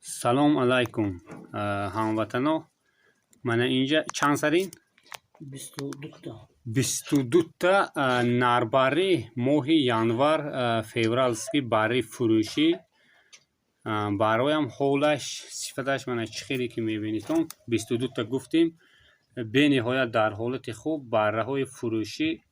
سلام علیکم هموطنان. من اینجا چند سرین 22 تا نارباری ماه ینور فوریه که برای فروشی برایم حالش صفتش من چخیری که میبینید 22 تا گفتیم به نهایت در حالت خوب بره های فروشی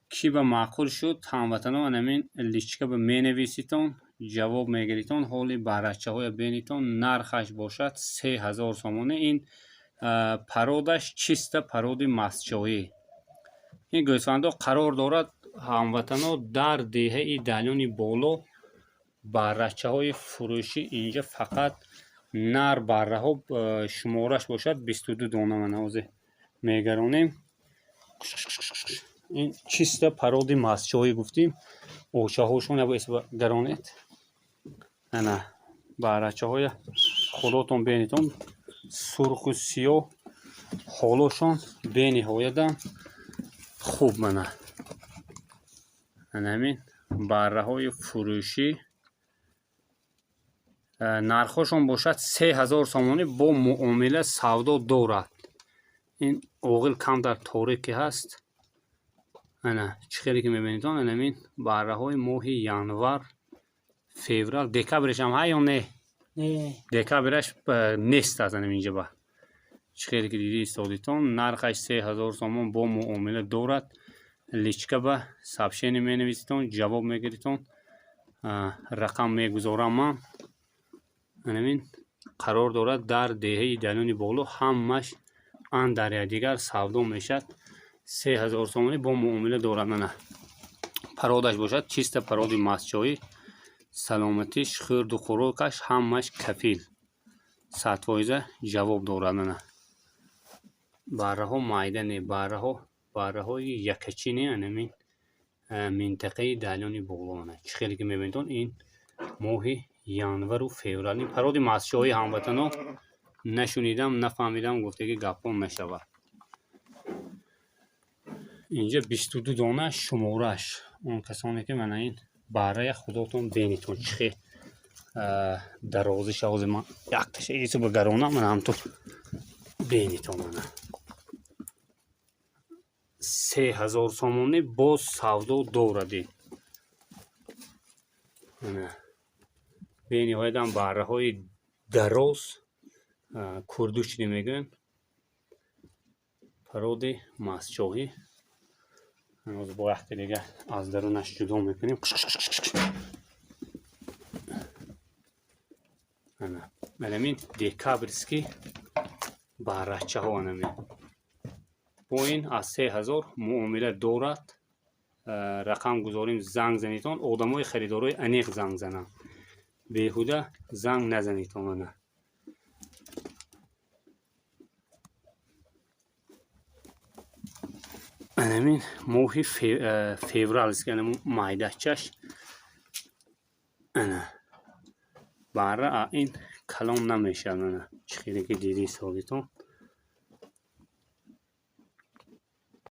کی به معقول شد هموطنان. همین لیچکه به می نویسیتون جواب میگیریتون حالی برچه های بینیتون نرخش باشد 3000 سامانه. این پرودش چیست؟ پرودی مسجایی. این گوسفندا قرار دارد هموطنان در دهه دلیونی بالو برچه های فروشی اینجا فقط نر بره ها شمارش باشد 22 دانه. منوزه میگرونیم این چیست؟ پرودی مسجایی گفتیم اوچه هاشون یا باید گرانید. نه برچه های خودتون بینیتون سرخ و سیاه حالشون به نهایت خوب. منه همین بره های فروشی نرخشون باشد 3000 سامانه با معامله سودا دارد. این اوغل کم در تاریکی هست. نه چخیری که میبینید همین بره های ماه ینور فوریه دکبرش هم های یا نه؟ دکبرش نیست از اینجا با چخیری که دیدی استادیتون نرخش 3000 سامان با معامله دارد. لیچکه به سبشینی می نویسیتون جواب میگیریتون رقم میگذارم. من همین قرار دارد در دهه دلیونی بالو همش آن در دیگر سودا میشد 3000 سامانی با معامله دارد. نه پرودش باشد چیست؟ پرودی مسجایی سلامتیش خرد و خوراکش همش کفیل 100% جواب دارد. نه بره ها مایده نه بره های یکچی نه. همین منطقه دلیونی بالو نه خیلی که میبینید این ماه ینور و فوریه پرودی مسجایی هموطنان نشونیدم نفهمیدم گفته که گپون نشود. اینجا 22 دانه شمارش اون کسانی که من این برای خودتون بینیتون چخی درازی شاوز من یک تشه ایسو بگرونم من هم تو بینیتون. من 3000 سامانه با سودا داردی. بینی های دم بره های دراز کردوش میگن پرودی مسجایی. از با وقتی دیگه از درونش جدا میکنیم. همین دکبرسکی برچه ها همین با این از 3000 معامله دارد. رقم گذاریم زنگ زنیتون آدم های خریدارای انیق زنگ زنن بیهوده زنگ نزنیتون. نه همین ماهی فوریه است که مایده چش برای این کلام نمیشه. نه چخیری که دیدی سالیتون